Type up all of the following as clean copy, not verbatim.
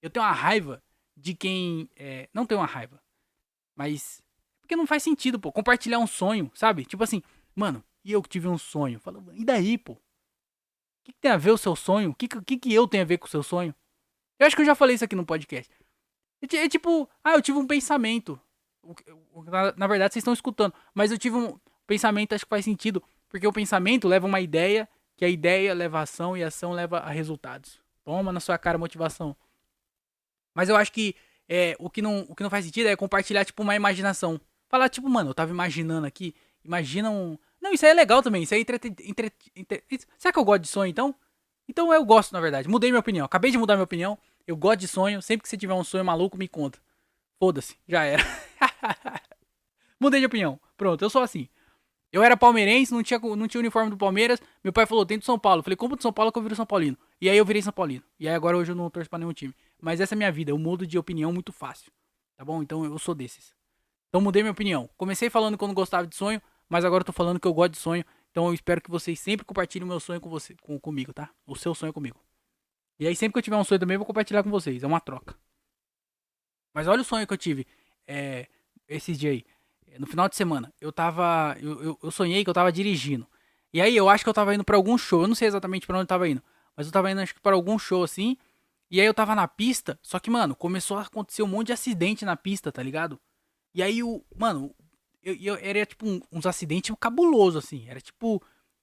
Eu tenho uma raiva de quem. Não tenho uma raiva, mas. Porque não faz sentido, pô. Compartilhar um sonho, sabe? Tipo assim, mano, e eu que tive um sonho? Fala, e daí, pô? O que tem a ver o seu sonho? O que eu tenho a ver com o seu sonho? Eu acho que eu já falei isso aqui no podcast. É tipo, eu tive um pensamento. Na verdade, vocês estão escutando. Mas eu tive um pensamento, acho que faz sentido. Porque o pensamento leva uma ideia, que a ideia leva a ação e a ação leva a resultados. Toma na sua cara motivação. Mas eu acho que o que não faz sentido é compartilhar, tipo, uma imaginação. Falar, tipo, mano, eu tava imaginando aqui. Imagina um. Não, isso aí é legal também. Isso aí Será que eu gosto de sonho, então? Então eu gosto, na verdade. Mudei minha opinião. Acabei de mudar minha opinião. Eu gosto de sonho. Sempre que você tiver um sonho maluco, me conta. Foda-se, já era. Mudei de opinião. Pronto, eu sou assim. Eu era palmeirense, não tinha uniforme do Palmeiras. Meu pai falou, tem do São Paulo. Eu falei, compra do São Paulo que eu viro São Paulino. E aí eu virei São Paulino. E aí agora hoje eu não torço pra nenhum time. Mas essa é a minha vida. Eu mudo de opinião muito fácil. Tá bom? Então eu sou desses. Então mudei minha opinião. Comecei falando que eu não gostava de sonho, mas agora eu tô falando que eu gosto de sonho. Então eu espero que vocês sempre compartilhem o meu sonho comigo, tá? O seu sonho comigo. E aí sempre que eu tiver um sonho também, eu vou compartilhar com vocês. É uma troca. Mas olha o sonho que eu tive esses dias aí. No final de semana, eu tava. Eu sonhei que eu tava dirigindo. E aí eu acho que eu tava indo pra algum show. Eu não sei exatamente pra onde eu tava indo. Mas eu tava indo, acho que pra algum show assim. E aí eu tava na pista. Só que, mano, começou a acontecer um monte de acidente na pista, tá ligado? E aí o. Mano, era tipo uns acidentes cabulosos, assim. Era tipo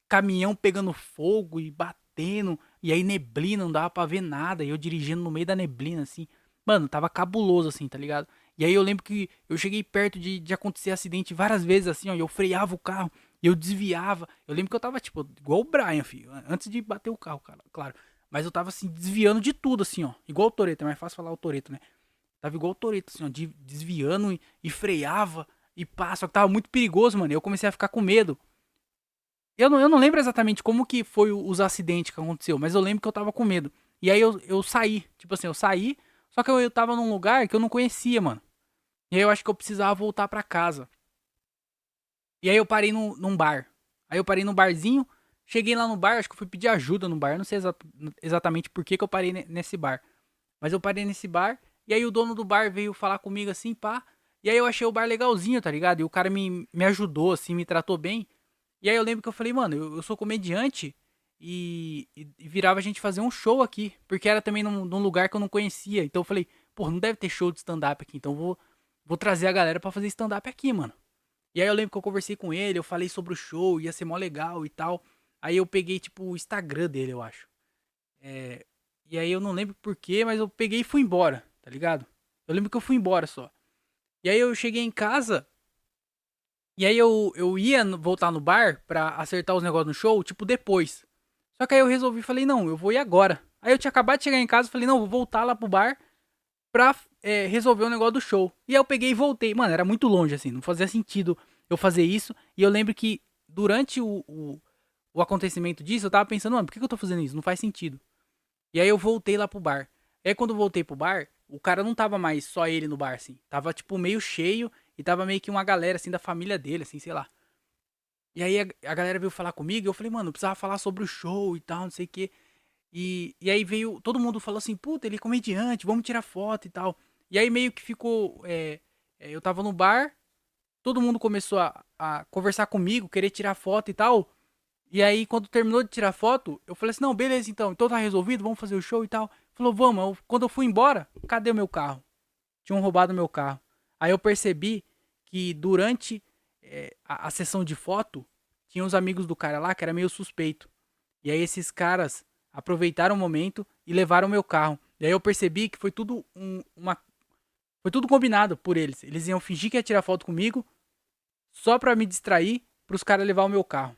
caminhão pegando fogo e batendo. E aí neblina, não dava pra ver nada. E eu dirigindo no meio da neblina, assim. Mano, tava cabuloso, assim, tá ligado? E aí eu lembro que eu cheguei perto de acontecer acidente várias vezes, assim, ó. E eu freava o carro. E eu desviava. Eu lembro que eu tava, tipo, igual o Brian, filho. Antes de bater o carro, cara, claro. Mas eu tava, assim, desviando de tudo, assim, ó. Igual o Toreto. É mais fácil falar o Toreto, né? Tava igual o Toreto, assim, ó. Desviando e freava. E pá. Só que tava muito perigoso, mano. E eu comecei a ficar com medo. Eu não lembro exatamente como que foi os acidentes que aconteceu, mas eu lembro que eu tava com medo. E aí eu saí, tipo assim, eu saí, só que eu tava num lugar que eu não conhecia, mano. E aí eu acho que eu precisava voltar pra casa. E aí eu parei num bar. Aí eu parei num barzinho, cheguei lá no bar, acho que eu fui pedir ajuda no bar, eu não sei exatamente por que que eu parei nesse bar. Mas eu parei nesse bar, e aí o dono do bar veio falar comigo assim, pá. E aí eu achei o bar legalzinho, tá ligado? E o cara me ajudou, assim, me tratou bem. E aí eu lembro que eu falei, mano, eu sou comediante e virava a gente fazer um show aqui. Porque era também num lugar que eu não conhecia. Então eu falei, pô, não deve ter show de stand-up aqui. Então vou trazer a galera pra fazer stand-up aqui, mano. E aí eu lembro que eu conversei com ele, eu falei sobre o show, ia ser mó legal e tal. Aí eu peguei, tipo, o Instagram dele, eu acho. É, e aí eu não lembro porquê, mas eu peguei e fui embora, tá ligado? Eu lembro que eu fui embora só. E aí eu cheguei em casa, e aí eu ia voltar no bar pra acertar os negócios no show, tipo, depois. Só que aí eu resolvi, falei, não, eu vou ir agora. Aí eu tinha acabado de chegar em casa, falei, não, vou voltar lá pro bar pra resolver o negócio do show. E aí eu peguei e voltei. Mano, era muito longe, assim, não fazia sentido eu fazer isso. E eu lembro que durante o acontecimento disso, eu tava pensando, mano, por que eu tô fazendo isso? Não faz sentido. E aí eu voltei lá pro bar. E aí quando eu voltei pro bar, o cara não tava mais só ele no bar, assim. Tava, tipo, meio cheio e tava meio que uma galera, assim, da família dele, assim, sei lá. E aí a galera veio falar comigo e eu falei, mano, eu precisava falar sobre o show e tal, não sei o quê. E aí veio, todo mundo falou assim, puta, ele é comediante, vamos tirar foto e tal. E aí meio que ficou, eu tava no bar, todo mundo começou a conversar comigo, querer tirar foto e tal. E aí, quando terminou de tirar foto, eu falei assim, não, beleza então tá resolvido, vamos fazer o show e tal. Falou, vamos. Quando eu fui embora, cadê o meu carro? Tinham roubado o meu carro. Aí eu percebi que durante a sessão de foto, tinha uns amigos do cara lá que era meio suspeito. E aí esses caras aproveitaram o momento e levaram o meu carro. E aí eu percebi que foi tudo foi tudo combinado por eles. Eles iam fingir que ia tirar foto comigo, só pra me distrair, pros caras levar o meu carro.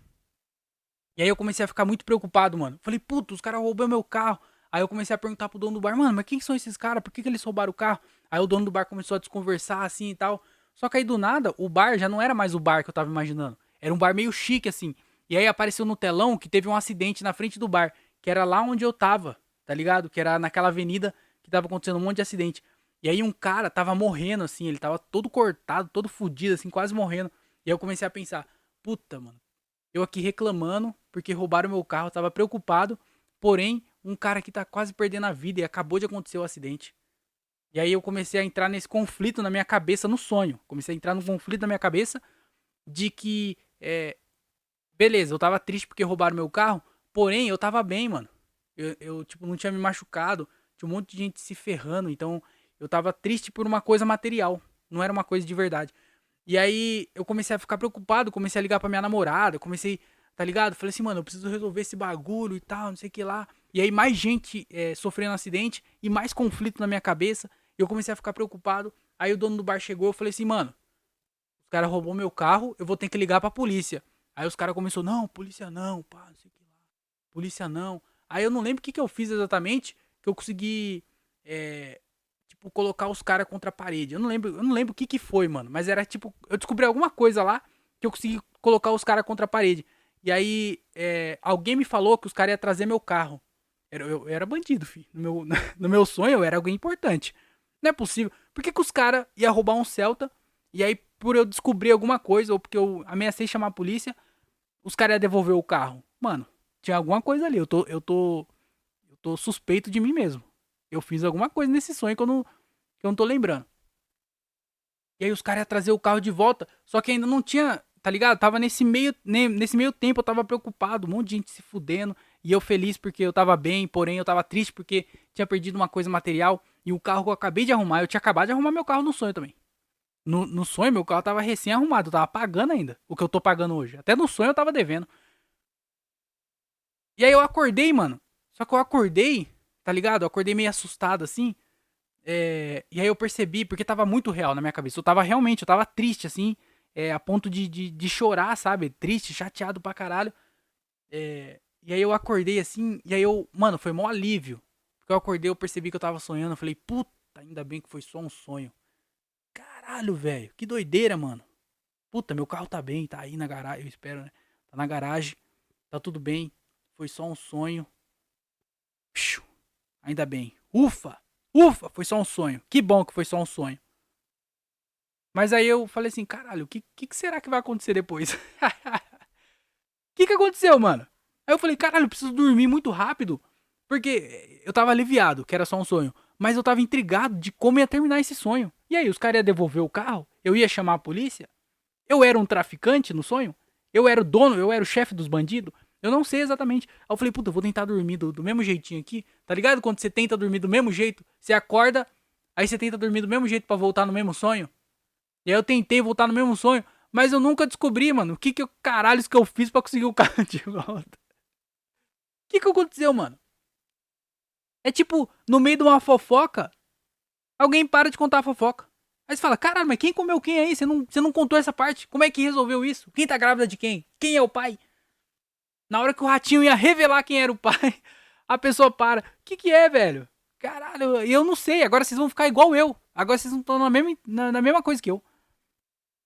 E aí eu comecei a ficar muito preocupado, mano. Falei, puto, os caras roubam meu carro. Aí eu comecei a perguntar pro dono do bar, mano, mas quem são esses caras? Por que eles roubaram o carro? Aí o dono do bar começou a desconversar assim e tal. Só que aí do nada, o bar já não era mais o bar que eu tava imaginando. Era um bar meio chique, assim. E aí apareceu no telão que teve um acidente na frente do bar, que era lá onde eu tava, tá ligado? Que era naquela avenida que tava acontecendo um monte de acidente. E aí um cara tava morrendo, assim, ele tava todo cortado, todo fudido, assim, quase morrendo. E aí eu comecei a pensar, puta, mano, eu aqui reclamando porque roubaram meu carro, tava preocupado. Porém, um cara aqui tá quase perdendo a vida e acabou de acontecer o acidente. E aí eu comecei a entrar nesse conflito na minha cabeça no sonho. Comecei a entrar num conflito na minha cabeça de que, beleza, eu tava triste porque roubaram meu carro, porém eu tava bem, mano. Eu, tipo, não tinha me machucado, tinha um monte de gente se ferrando, então eu tava triste por uma coisa material, não era uma coisa de verdade. E aí eu comecei a ficar preocupado, comecei a ligar pra minha namorada, comecei, tá ligado? Falei assim, mano, eu preciso resolver esse bagulho e tal, não sei o que lá. E aí mais gente sofrendo acidente e mais conflito na minha cabeça. E eu comecei a ficar preocupado. Aí o dono do bar chegou, eu falei assim, mano, os caras roubou meu carro, eu vou ter que ligar pra polícia. Aí os caras começaram, não, polícia não, pá, não sei o que lá. Polícia não. Aí eu não lembro o que eu fiz exatamente, que eu consegui, é, tipo, colocar os caras contra a parede. Eu não lembro o que foi, mano. Mas era tipo, eu descobri alguma coisa lá que eu consegui colocar os caras contra a parede. E aí, alguém me falou que os caras iam trazer meu carro. Eu era bandido, filho. No meu sonho eu era alguém importante. Não é possível. Por que os caras iam roubar um Celta? E aí, por eu descobrir alguma coisa, ou porque eu ameacei chamar a polícia, os caras iam devolver o carro. Mano, tinha alguma coisa ali. Eu tô suspeito de mim mesmo. Eu fiz alguma coisa nesse sonho que eu não tô lembrando. E aí os caras iam trazer o carro de volta, só que ainda não tinha, tá ligado? Tava nesse meio tempo, eu tava preocupado, um monte de gente se fudendo, e eu feliz porque eu tava bem, porém eu tava triste porque tinha perdido uma coisa material, e o carro que eu acabei de arrumar, eu tinha acabado de arrumar meu carro no sonho também. No sonho, meu carro tava recém arrumado, eu tava pagando ainda o que eu tô pagando hoje. Até no sonho eu tava devendo. E aí eu acordei, mano. Só que eu acordei, tá ligado? Eu acordei meio assustado assim. E aí eu percebi, porque tava muito real na minha cabeça. Eu tava triste, assim, a ponto de chorar, sabe? Triste, chateado pra caralho. E aí eu acordei assim, e aí mano, foi mó alívio. Porque eu acordei, eu percebi que eu tava sonhando. Eu falei, puta, ainda bem que foi só um sonho. Caralho, velho, que doideira, mano. Puta, meu carro tá bem, tá aí na garagem, eu espero, né? Tá na garagem, tá tudo bem. Foi só um sonho. Piu, ainda bem. Ufa! Ufa, foi só um sonho. Que bom que foi só um sonho. Mas aí eu falei assim, caralho, o que será que vai acontecer depois? O que aconteceu, mano? Aí eu falei, caralho, eu preciso dormir muito rápido. Porque eu tava aliviado, que era só um sonho. Mas eu tava intrigado de como ia terminar esse sonho. E aí, os caras iam devolver o carro? Eu ia chamar a polícia? Eu era um traficante no sonho? Eu era o dono, eu era o chefe dos bandidos? Eu não sei exatamente. Aí eu falei, puta, eu vou tentar dormir do mesmo jeitinho aqui. Tá ligado? Quando você tenta dormir do mesmo jeito, você acorda, aí você tenta dormir do mesmo jeito pra voltar no mesmo sonho. E aí eu tentei voltar no mesmo sonho, mas eu nunca descobri, mano, o que caralho que eu fiz pra conseguir o carro de volta. O que aconteceu, mano? É tipo, no meio de uma fofoca, alguém para de contar a fofoca. Aí você fala, caralho, mas quem comeu quem aí? Você não contou essa parte. Como é que resolveu isso? Quem tá grávida de quem? Quem é o pai? Na hora que o ratinho ia revelar quem era o pai, a pessoa para. O que é, velho? Caralho, eu não sei. Agora vocês vão ficar igual eu. Agora vocês não estão na mesma coisa que eu.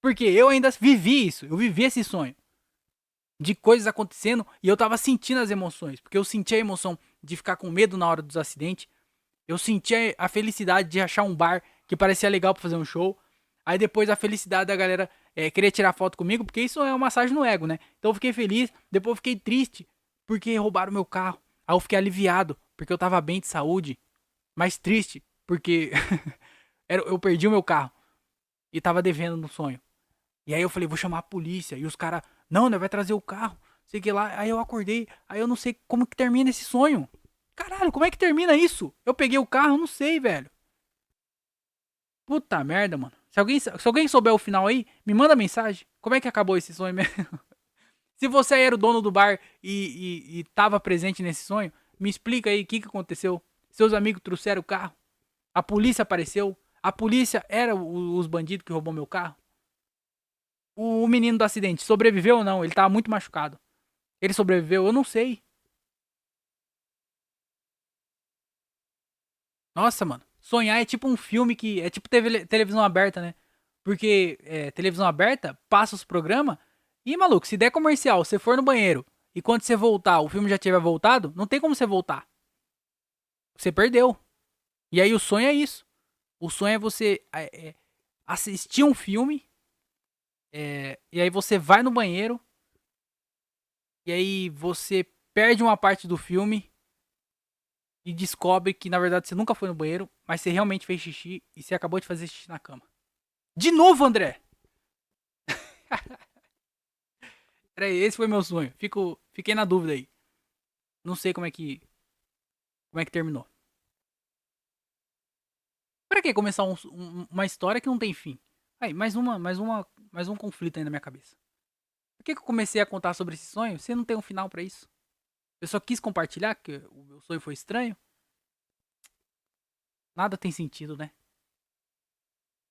Porque eu ainda vivi isso. Eu vivi esse sonho de coisas acontecendo e eu tava sentindo as emoções. Porque eu senti a emoção de ficar com medo na hora dos acidentes. Eu senti a felicidade de achar um bar que parecia legal pra fazer um show. Aí depois a felicidade da galera querer tirar foto comigo, porque isso é uma massagem no ego, né? Então eu fiquei feliz, depois eu fiquei triste, porque roubaram meu carro. Aí eu fiquei aliviado, porque eu tava bem de saúde, mas triste, porque eu perdi o meu carro e tava devendo no sonho. E aí eu falei, vou chamar a polícia. E os caras, não, né, vai trazer o carro. Sei que lá. Aí eu acordei, aí eu não sei como que termina esse sonho. Caralho, como é que termina isso? Eu peguei o carro, não sei, velho. Puta merda, mano. Se alguém souber o final aí, me manda mensagem. Como é que acabou esse sonho mesmo? Se você era o dono do bar e tava presente nesse sonho, me explica aí o que aconteceu. Seus amigos trouxeram o carro. A polícia apareceu. A polícia era os bandidos que roubou meu carro. O menino do acidente sobreviveu ou não? Ele tava muito machucado. Ele sobreviveu? Eu não sei. Nossa, mano. Sonhar é tipo um filme que. É tipo televisão aberta, né? Porque televisão aberta, passa os programas. E, maluco, se der comercial, você for no banheiro e quando você voltar, o filme já tiver voltado, não tem como você voltar. Você perdeu. E aí o sonho é isso. O sonho é você assistir um filme. E aí você vai no banheiro. E aí você perde uma parte do filme. e descobre que na verdade você nunca foi no banheiro, mas você realmente fez xixi e você acabou de fazer xixi na cama. De novo, André! Peraí, esse foi meu sonho. Fiquei na dúvida aí. Não sei como é que terminou. Pra que começar uma história que não tem fim? Aí, mais um conflito aí na minha cabeça. Por que eu comecei a contar sobre esse sonho se não tem um final pra isso? Eu só quis compartilhar que o meu sonho foi estranho. Nada tem sentido, né?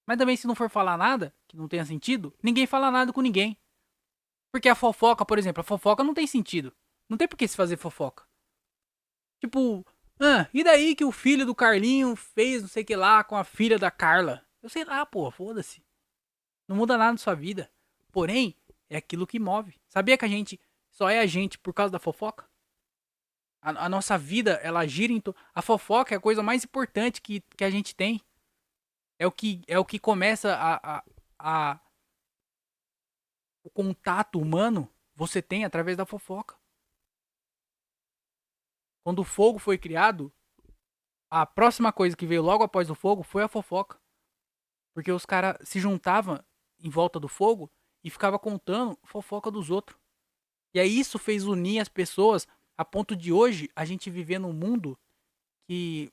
Mas também se não for falar nada que não tenha sentido, ninguém fala nada com ninguém. Porque a fofoca, por exemplo, a fofoca não tem sentido. Não tem por que se fazer fofoca. Tipo, e daí que o filho do Carlinho fez não sei o que lá com a filha da Carla? Eu sei lá, pô, foda-se. Não muda nada na sua vida. Porém, é aquilo que move. Sabia que a gente só é a gente por causa da fofoca? A nossa vida, ela gira em torno. A fofoca é a coisa mais importante que a gente tem. É o que começa a. O contato humano você tem através da fofoca. Quando o fogo foi criado, a próxima coisa que veio logo após o fogo foi a fofoca. Porque os caras se juntavam em volta do fogo e ficava contando fofoca dos outros. E aí isso fez unir as pessoas a ponto de hoje a gente viver num mundo que,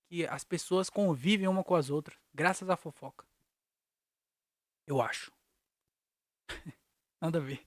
que as pessoas convivem uma com as outras, graças à fofoca. Eu acho. Nada a ver.